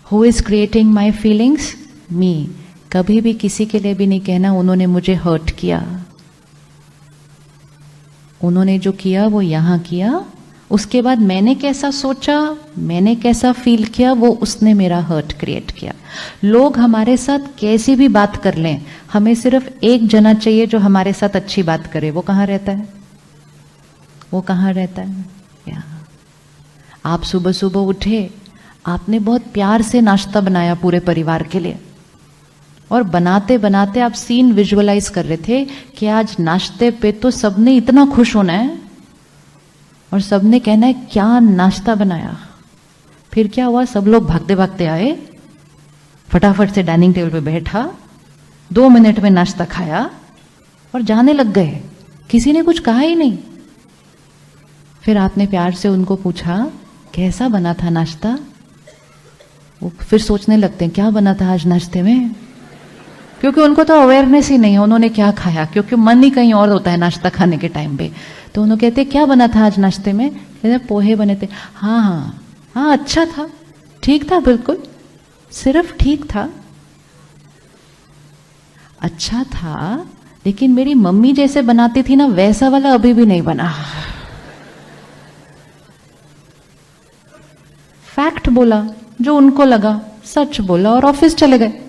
Who is creating my feelings? Me. कभी भी किसी के लिए भी नहीं कहना उन्होंने मुझे हर्ट किया। उन्होंने जो किया वो यहाँ किया, उसके बाद मैंने कैसा सोचा, मैंने कैसा फील किया, वो उसने मेरा हर्ट क्रिएट किया। लोग हमारे साथ कैसी भी बात कर लें, हमें सिर्फ एक जना चाहिए जो हमारे साथ अच्छी बात करे। वो कहाँ रहता है? वो कहाँ रहता है? यहाँ। आप सुबह सुबह उठे, आपने बहुत प्यार से नाश्ता बनाया पूरे परिवार के लिए, और बनाते बनाते आप सीन विजुअलाइज कर रहे थे कि आज नाश्ते पे तो सबने इतना खुश होना है और सबने कहना है क्या नाश्ता बनाया। फिर क्या हुआ? सब लोग भागते भागते आए, फटाफट से डाइनिंग टेबल पे बैठा, 2 मिनट में नाश्ता खाया और जाने लग गए। किसी ने कुछ कहा ही नहीं। फिर आपने प्यार से उनको पूछा कैसा बना था नाश्ता? वो फिर सोचने लगते हैं क्या बना था आज नाश्ते में, क्योंकि उनको तो अवेयरनेस ही नहीं है उन्होंने क्या खाया, क्योंकि मन ही कहीं और होता है नाश्ता खाने के टाइम पे। तो उन्होंने कहते क्या बना था आज नाश्ते में? कहते पोहे बने थे। हाँ हाँ हाँ, अच्छा था, ठीक था, बिल्कुल सिर्फ ठीक था, अच्छा था, लेकिन मेरी मम्मी जैसे बनाती थी ना वैसा वाला अभी भी नहीं बना। फैक्ट बोला, जो उनको लगा सच बोला और ऑफिस चले गए।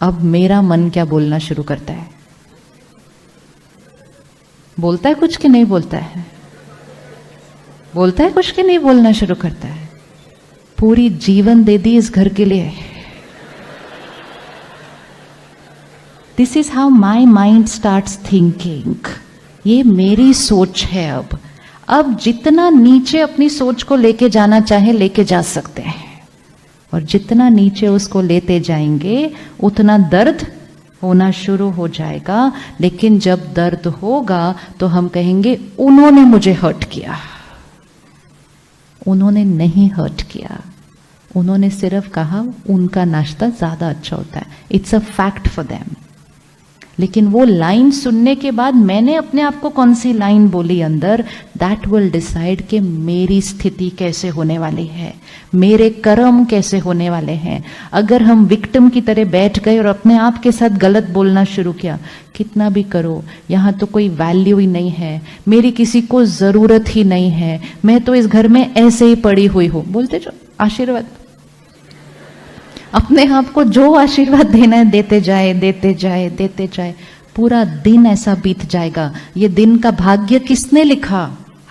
अब मेरा मन क्या बोलना शुरू करता है? बोलता है कुछ कि नहीं बोलता है? बोलता है कुछ कि नहीं बोलना शुरू करता है? पूरी जीवन दे दी इस घर के लिए। This is how my mind starts thinking. ये मेरी सोच है। अब जितना नीचे अपनी सोच को लेके जाना चाहे लेके जा सकते हैं, और जितना नीचे उसको लेते जाएंगे उतना दर्द होना शुरू हो जाएगा। लेकिन जब दर्द होगा तो हम कहेंगे उन्होंने मुझे हर्ट किया। उन्होंने नहीं हर्ट किया, उन्होंने सिर्फ कहा उनका नाश्ता ज्यादा अच्छा होता है। It's a fact for them. लेकिन वो लाइन सुनने के बाद मैंने अपने आप को कौन सी लाइन बोली अंदर, दैट विल डिसाइड कि मेरी स्थिति कैसे होने वाली है, मेरे कर्म कैसे होने वाले हैं। अगर हम विक्टिम की तरह बैठ गए और अपने आप के साथ गलत बोलना शुरू किया, कितना भी करो यहाँ तो कोई वैल्यू ही नहीं है, मेरी किसी को जरूरत ही नहीं है, मैं तो इस घर में ऐसे ही पड़ी हुई हूँ, बोलते जो आशीर्वाद अपने आप को जो आशीर्वाद देना है देते जाए देते जाए देते जाए। पूरा दिन ऐसा बीत जाएगा। ये दिन का भाग्य किसने लिखा?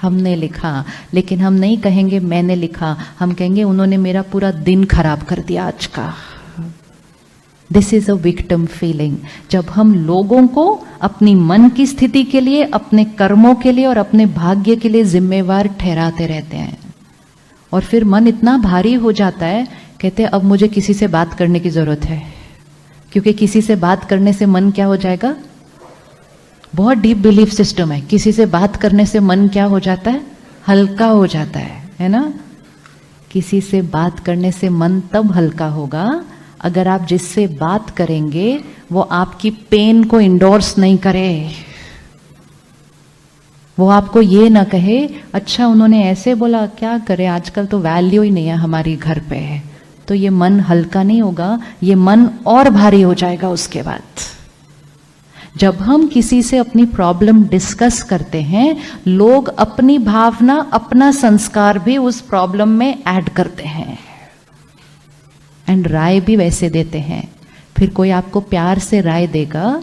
हमने लिखा। लेकिन हम नहीं कहेंगे मैंने लिखा, हम कहेंगे उन्होंने मेरा पूरा दिन खराब कर दिया आज का। This is a victim feeling. जब हम लोगों को अपनी मन की स्थिति के लिए, अपने कर्मों के लिए और अपने भाग्य के लिए जिम्मेवार ठहराते रहते हैं, और फिर मन इतना भारी हो जाता है, कहते हैं अब मुझे किसी से बात करने की जरूरत है, क्योंकि किसी से बात करने से मन क्या हो जाएगा? बहुत डीप बिलीफ सिस्टम है। किसी से बात करने से मन क्या हो जाता है? हल्का हो जाता है ना? किसी से बात करने से मन तब हल्का होगा अगर आप जिससे बात करेंगे वो आपकी पेन को इंडोर्स नहीं करे, वो आपको ये ना कहे अच्छा उन्होंने ऐसे बोला, क्या करे आजकल तो वैल्यू ही नहीं है हमारी घर पे, तो ये मन हल्का नहीं होगा, ये मन और भारी हो जाएगा। उसके बाद जब हम किसी से अपनी प्रॉब्लम डिस्कस करते हैं, लोग अपनी भावना, अपना संस्कार भी उस प्रॉब्लम में ऐड करते हैं एंड राय भी वैसे देते हैं। फिर कोई आपको प्यार से राय देगा,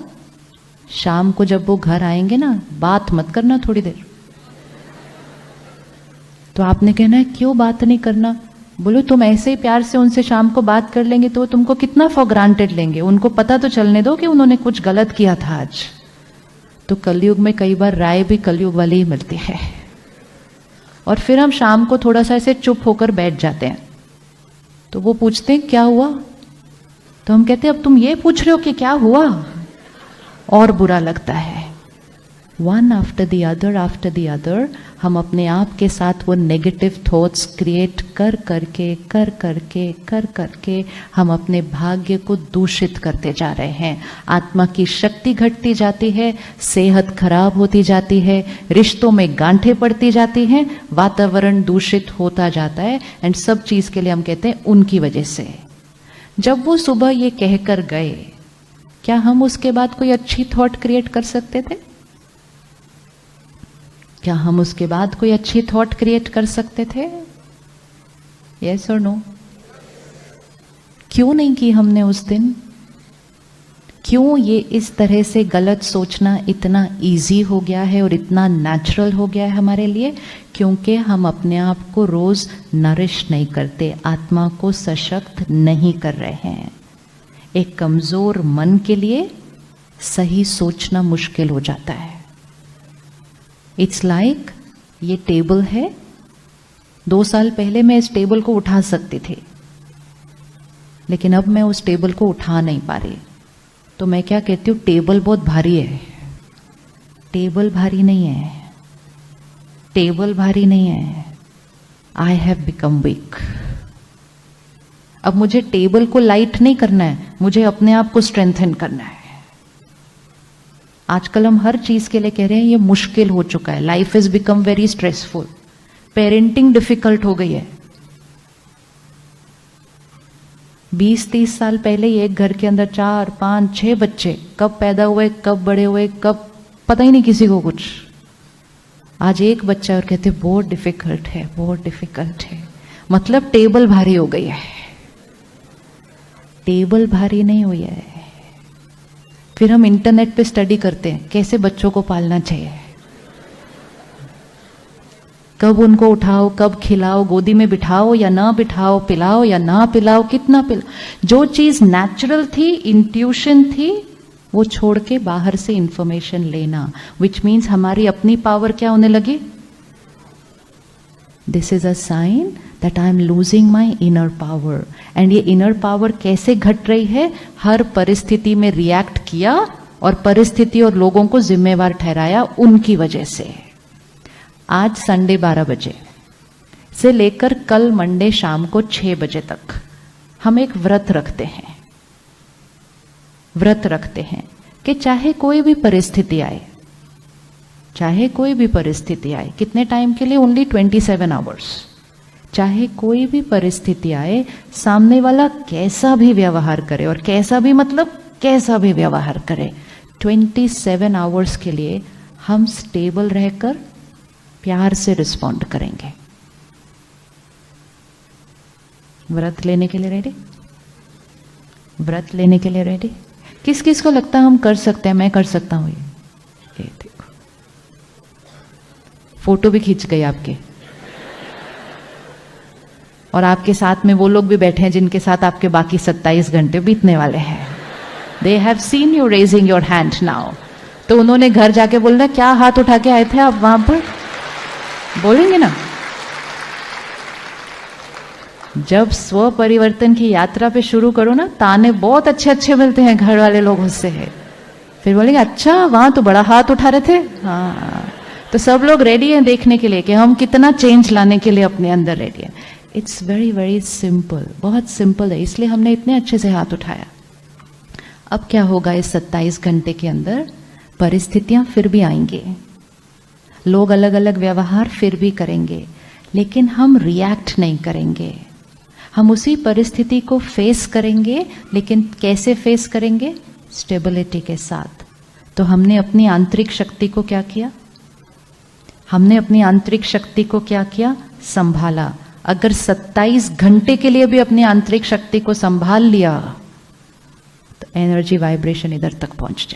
शाम को जब वो घर आएंगे ना, बात मत करना थोड़ी देर। तो आपने कहना है क्यों बात नहीं करना? बोलो तुम ऐसे ही प्यार से उनसे शाम को बात कर लेंगे तो वो तुमको कितना फॉर ग्रांटेड लेंगे, उनको पता तो चलने दो कि उन्होंने कुछ गलत किया था आज। तो कलयुग में कई बार राय भी कलयुग वाली ही मिलती है, और फिर हम शाम को थोड़ा सा ऐसे चुप होकर बैठ जाते हैं। तो वो पूछते हैं क्या हुआ, तो हम कहते हैं अब तुम ये पूछ रहे हो कि क्या हुआ, और बुरा लगता है। वन आफ्टर द अदर हम अपने आप के साथ वो नेगेटिव थॉट्स क्रिएट कर करके हम अपने भाग्य को दूषित करते जा रहे हैं। आत्मा की शक्ति घटती जाती है, सेहत खराब होती जाती है, रिश्तों में गांठें पड़ती जाती हैं, वातावरण दूषित होता जाता है। एंड सब चीज़ के लिए हम कहते हैं उनकी वजह से। जब वो सुबह ये कहकर गए, क्या हम उसके बाद कोई अच्छी थॉट क्रिएट कर सकते थे? क्या हम उसके बाद कोई अच्छी थॉट क्रिएट कर सकते थे? यस और नो? क्यों नहीं की हमने उस दिन? क्यों ये इस तरह से गलत सोचना इतना इजी हो गया है और इतना नेचुरल हो गया है हमारे लिए? क्योंकि हम अपने आप को रोज नरिश नहीं करते, आत्मा को सशक्त नहीं कर रहे हैं। एक कमजोर मन के लिए सही सोचना मुश्किल हो जाता है। इट्स लाइक ये टेबल है, 2 साल पहले मैं इस टेबल को उठा सकती थी, लेकिन अब मैं उस टेबल को उठा नहीं पा रही। तो मैं क्या कहती हूँ, टेबल बहुत भारी है। टेबल भारी नहीं है, टेबल भारी नहीं है, आई हैव बिकम वीक। अब मुझे टेबल को लाइट नहीं करना है, मुझे अपने आप को स्ट्रेंथन करना है। आजकल हम हर चीज के लिए कह रहे हैं ये मुश्किल हो चुका है, life is become very stressful, parenting difficult हो गई है। 20-30 साल पहले ही एक घर के अंदर 4, 5, 6 बच्चे कब पैदा हुए, कब बड़े हुए, कब पता ही नहीं किसी को कुछ। आज एक बच्चा और कहते बहुत डिफिकल्ट है, बहुत डिफिकल्ट है। मतलब टेबल भारी हो गई है। टेबल भारी नहीं हुई है। फिर हम इंटरनेट पे स्टडी करते हैं कैसे बच्चों को पालना चाहिए, कब उनको उठाओ, कब खिलाओ, गोदी में बिठाओ या ना बिठाओ, पिलाओ या ना पिलाओ, कितना पिलाओ। जो चीज नेचुरल थी, इंट्यूशन थी, वो छोड़ के बाहर से इंफॉर्मेशन लेना, विच मीन्स हमारी अपनी पावर क्या होने लगी? This is a sign that I am losing my inner power. And ये इनर पावर कैसे घट रही है? हर परिस्थिति में रिएक्ट किया और परिस्थिति और लोगों को जिम्मेवार ठहराया उनकी वजह से। आज संडे 12 बजे से लेकर कल मंडे शाम को 6 बजे तक हम एक व्रत रखते हैं। व्रत रखते हैं कि चाहे कोई भी परिस्थिति आए, चाहे कोई भी परिस्थिति आए, कितने टाइम के लिए? Only 27 hours. चाहे कोई भी परिस्थिति आए, सामने वाला कैसा भी व्यवहार करे, और कैसा भी मतलब कैसा भी व्यवहार करे, 27 आवर्स के लिए हम स्टेबल रहकर प्यार से रिस्पॉन्ड करेंगे। व्रत लेने के लिए रेडी? व्रत लेने के लिए रेडी? किस किस को लगता है हम कर सकते हैं? मैं कर सकता हूं। ये देखो, फोटो भी खींच गई आपके, और आपके साथ में वो लोग भी बैठे हैं जिनके साथ आपके बाकी 27 घंटे बीतने वाले हैं। They have seen you raising your hand now. तो उन्होंने घर जाके बोलना, क्या हाथ उठा के आए थे आप वहां पर? बोलेंगे ना। जब स्व परिवर्तन की यात्रा पे शुरू करो ना, ताने बहुत अच्छे अच्छे मिलते हैं घर वाले लोगों से। फिर बोलेंगे, अच्छा वहां तो बड़ा हाथ उठा रहे थे। हाँ, तो सब लोग रेडी हैं देखने के लिए कि हम कितना चेंज लाने के लिए अपने अंदर रेडी हैं। इट्स वेरी वेरी सिंपल, बहुत सिंपल है, इसलिए हमने इतने अच्छे से हाथ उठाया। अब क्या होगा इस 27 घंटे के अंदर? परिस्थितियां फिर भी आएंगी, लोग अलग अलग व्यवहार फिर भी करेंगे, लेकिन हम रिएक्ट नहीं करेंगे। हम उसी परिस्थिति को फेस करेंगे, लेकिन कैसे फेस करेंगे? स्टेबिलिटी के साथ। तो हमने अपनी आंतरिक शक्ति को क्या किया? हमने अपनी आंतरिक शक्ति को क्या किया? संभाला। अगर 27 घंटे के लिए भी अपनी आंतरिक शक्ति को संभाल लिया तो एनर्जी वाइब्रेशन इधर तक पहुंच जाए।